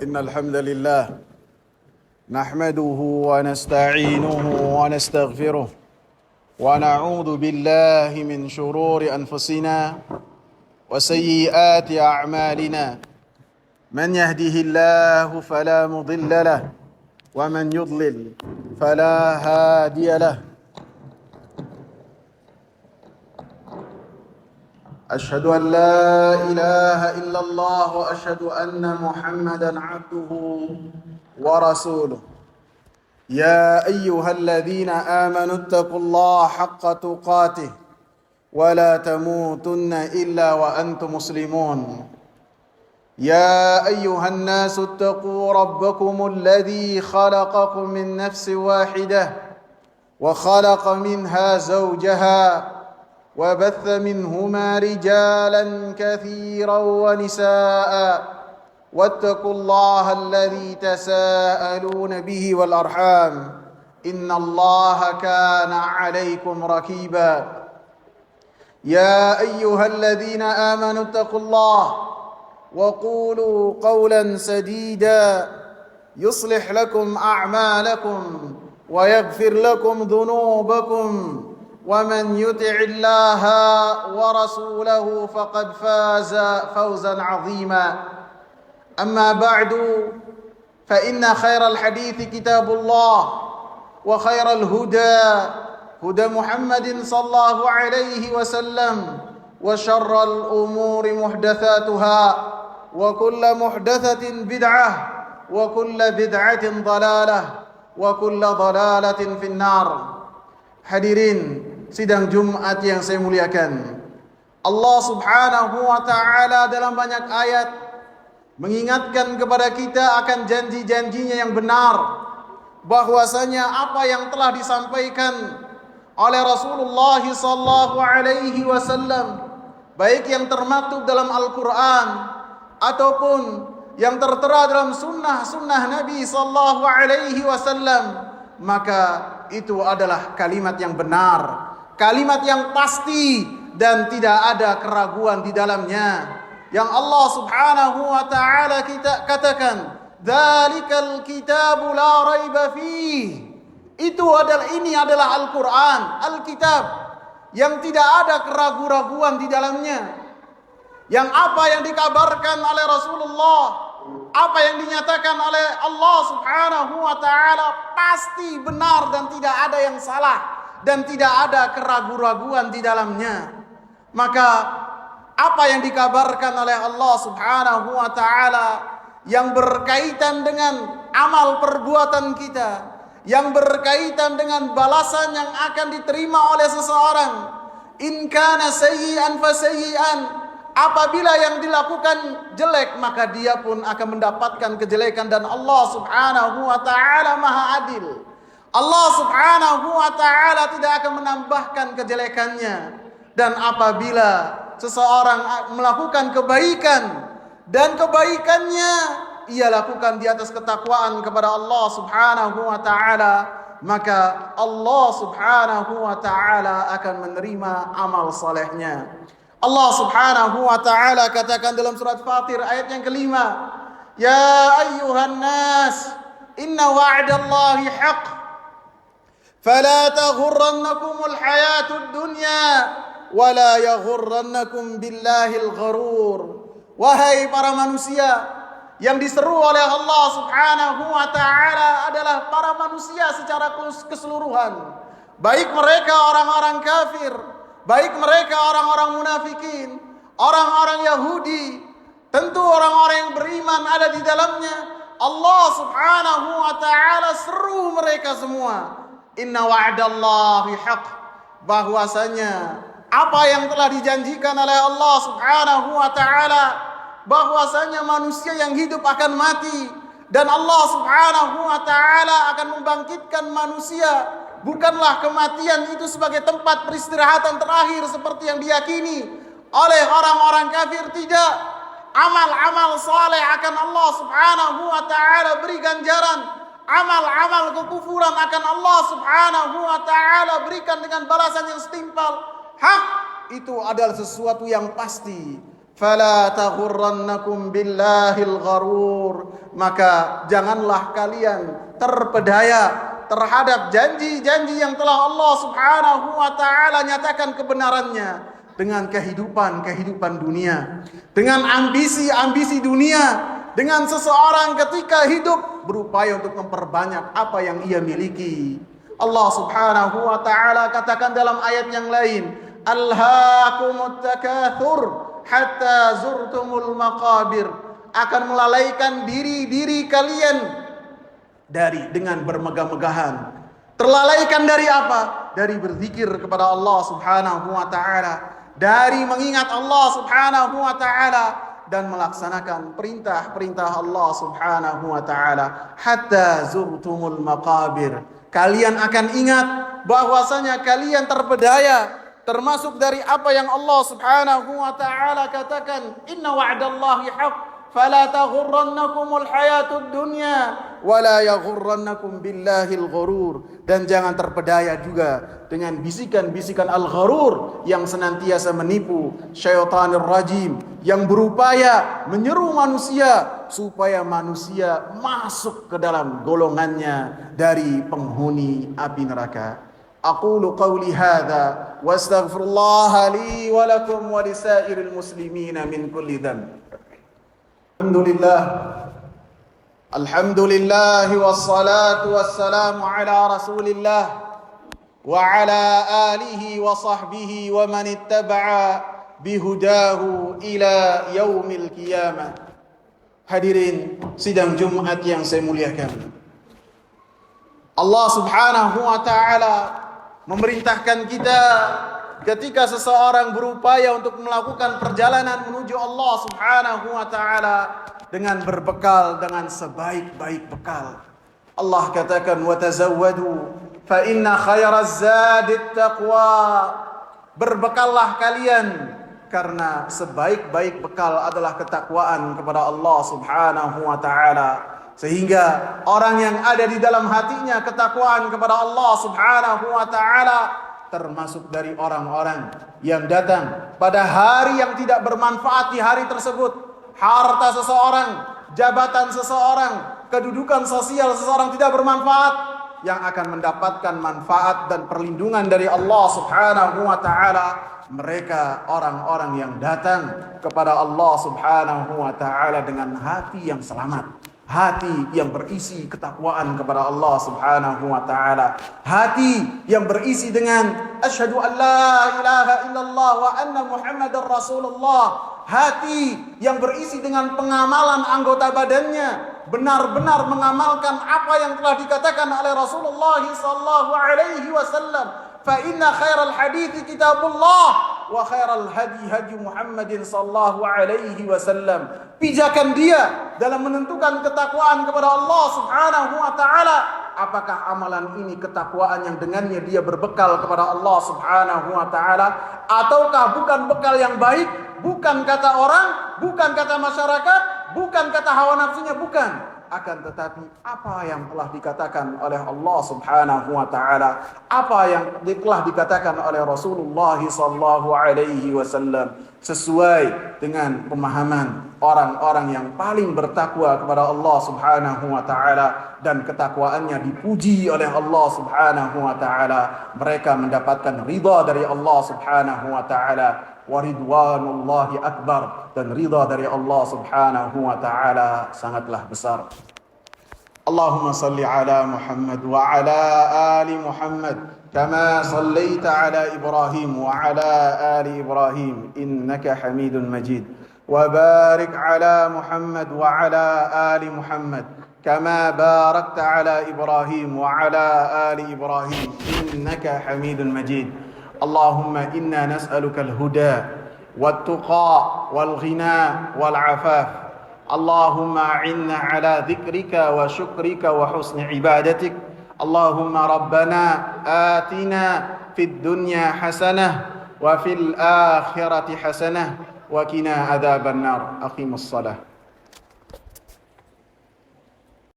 إن الحمد لله نحمده ونستعينه ونستغفره ونعوذ بالله من شرور أنفسنا وسيئات أعمالنا من يهده الله فلا مضل له ومن يضلل فلا هادي له أشهد أن لا إله إلا الله وأشهد أن محمدا عبده ورسوله يا أيها الذين آمنوا اتقوا الله حق تقاته ولا تموتن إلا وأنتم مسلمون يا أيها الناس اتقوا ربكم الذي خلقكم من نفس واحدة وخلق منها زوجها وبث منهما رجالا كثيرا ونساء واتقوا الله الذي تساءلون به والأرحام إن الله كان عليكم رقيبا يا أيها الذين آمنوا اتقوا الله وقولوا قولا سديدا يصلح لكم أعمالكم ويغفر لكم ذنوبكم ومن يطع الله ورسوله فقد فاز فوزا عظيما أما بعد فإن خير الحديث كتاب الله وخير الهدى هدى محمد صلى الله عليه وسلم وشر الأمور محدثاتها وكل محدثة بدعة وكل بدعة ضلالة وكل ضلالة في النار. Hadirin sidang Jumat yang saya muliakan, Allah Subhanahu wa ta'ala dalam banyak ayat mengingatkan kepada kita akan janji-janjinya yang benar, bahwasanya apa yang telah disampaikan oleh Rasulullah sallallahu alaihi wasallam, baik yang termaktub dalam Al-Quran ataupun yang tertera dalam sunnah Nabi sallallahu alaihi wasallam, maka itu adalah kalimat yang benar, kalimat yang pasti dan tidak ada keraguan di dalamnya. Yang Allah Subhanahu wa ta'ala kita katakan, "Dzalikal kitabu la raiba fihi." Ini adalah Al-Quran, Alkitab yang tidak ada keraguan-raguan di dalamnya. Yang apa yang dikabarkan oleh Rasulullah, apa yang dinyatakan oleh Allah Subhanahu wa ta'ala pasti benar dan tidak ada yang salah dan tidak ada keraguan-raguan di dalamnya. Maka apa yang dikabarkan oleh Allah Subhanahu wa ta'ala yang berkaitan dengan amal perbuatan kita, yang berkaitan dengan balasan yang akan diterima oleh seseorang, in kana sayyi'an fa sayyi'an, apabila yang dilakukan jelek maka dia pun akan mendapatkan kejelekan, dan Allah Subhanahu wa ta'ala maha adil. Allah Subhanahu wa ta'ala tidak akan menambahkan kejelekannya. Dan apabila seseorang melakukan kebaikan dan kebaikannya ia lakukan di atas ketakwaan kepada Allah Subhanahu wa ta'ala, maka Allah Subhanahu wa ta'ala akan menerima amal salehnya. Allah Subhanahu wa ta'ala katakan dalam surat Fatir ayat yang kelima, "Ya ayyuhan nas, inna wa'dallahi haqq, fala taghurrannakumul hayatud dunya, wala yaghurrannakum billahil gharur." Wahai para manusia, yang diseru oleh Allah Subhanahu wa ta'ala adalah para manusia secara keseluruhan, baik mereka orang-orang kafir, baik mereka orang-orang munafikin, orang-orang Yahudi, tentu orang-orang yang beriman ada di dalamnya. Allah Subhanahu wa ta'ala seru mereka semua, inna wa'dallahi haqq, bahwasanya apa yang telah dijanjikan oleh Allah Subhanahu wa ta'ala, bahwasanya manusia yang hidup akan mati, dan Allah Subhanahu wa ta'ala akan membangkitkan manusia. Bukanlah kematian itu sebagai tempat peristirahatan terakhir seperti yang diyakini oleh orang-orang kafir. Tidak. Amal-amal saleh akan Allah Subhanahu wa ta'ala beri ganjaran. Amal-amal kekufuran akan Allah Subhanahu wa ta'ala berikan dengan balasan yang setimpal. Hak itu adalah sesuatu yang pasti. Fala taghurrannakum billahil gharur. Maka janganlah kalian terpedaya terhadap janji-janji yang telah Allah Subhanahu wa taala nyatakan kebenarannya dengan kehidupan dunia, dengan ambisi-ambisi dunia, dengan seseorang ketika hidup berupaya untuk memperbanyak apa yang ia miliki. Allah Subhanahu wa taala katakan dalam ayat yang lain, alhaakumut takatsur hatta zurtumul maqabir, akan melalaikan diri kalian dengan bermegah-megahan. Terlalaikan dari apa? Dari berzikir kepada Allah Subhanahu wa taala, dari mengingat Allah Subhanahu wa taala dan melaksanakan perintah-perintah Allah Subhanahu wa taala. Hatta zurtumul maqabir, kalian akan ingat bahwasanya kalian terpedaya termasuk dari apa yang Allah Subhanahu wa taala katakan, inna wa'dallahi haqq fala taghurrannakumul hayatud dunya wala yaghurrannakum billahil ghurur. Dan jangan terpedaya juga dengan bisikan-bisikan al-gharur yang senantiasa menipu, syaitanir rajim yang berupaya menyeru manusia supaya manusia masuk ke dalam golongannya dari penghuni api neraka. أقول قولي هذا وأستغفر الله لي ولكم ولسائر المسلمين من كل ذنب. الحمد لله والصلاة والسلام على رسول الله وعلى آله وصحبه ومن اتبع بهداه إلى يوم القيامة. Hadirin sidang Jumat yang saya muliakan, Allah Subhanahu wa taala memerintahkan kita ketika seseorang berupaya untuk melakukan perjalanan menuju Allah Subhanahu wa taala dengan berbekal dengan sebaik-baik bekal. Allah katakan, wa tazawwadu fa inna khairaz zadit taqwa. Berbekallah kalian karena sebaik-baik bekal adalah ketakwaan kepada Allah Subhanahu wa taala. Sehingga orang yang ada di dalam hatinya ketakwaan kepada Allah Subhanahu wa taala termasuk dari orang-orang yang datang pada hari yang tidak bermanfaat di hari tersebut. Harta seseorang, jabatan seseorang, kedudukan sosial seseorang tidak bermanfaat. Yang akan mendapatkan manfaat dan perlindungan dari Allah Subhanahu wa taala mereka orang-orang yang datang kepada Allah Subhanahu wa taala dengan hati yang selamat, hati yang berisi ketakwaan kepada Allah Subhanahu wa taala, hati yang berisi dengan asyhadu an la ilaha illallah wa anna muhammadar rasulullah, hati yang berisi dengan pengamalan anggota badannya, benar-benar mengamalkan apa yang telah dikatakan oleh Rasulullah sallallahu alaihi wasallam. Fa inna khairal hadithi kitabullah wa khairal hadi hadi Muhammadin sallallahu alaihi wasallam. Pijakan dia dalam menentukan ketakwaan kepada Allah Subhanahu wa taala. Apakah amalan ini ketakwaan yang dengannya dia berbekal kepada Allah Subhanahu wa taala, ataukah bukan bekal yang baik, bukan kata orang, bukan kata masyarakat, bukan kata hawa nafsunya, bukan. Akan tetapi apa yang telah dikatakan oleh Allah Subhanahu wa taala, apa yang telah dikatakan oleh Rasulullah sallallahu alaihi wasallam, sesuai dengan pemahaman orang-orang yang paling bertakwa kepada Allah Subhanahu wa taala dan ketakwaannya dipuji oleh Allah Subhanahu wa taala. Mereka mendapatkan ridha dari Allah Subhanahu wa taala. Waridwanullahi akbar, dan ridha dari Allah Subhanahu wa taala sangatlah besar. Allahumma salli ala Muhammad wa ala ali Muhammad kama sallaita ala Ibrahim wa ala ali Ibrahim innaka Hamidun Majid. Wa barik ala Muhammad wa ala ali Muhammad kama barakta ala Ibrahim wa ala ali Ibrahim innaka Hamidun Majid. اللهم إنا نسألك الهدى والتقى والغنى والعفاف. اللهم أعنا على ذكرك وشكرك وحسن عبادتك. اللهم ربنا آتنا في الدنيا حسنة وفي الآخرة حسنة وقنا عذاب النار. أقيموا الصلاة.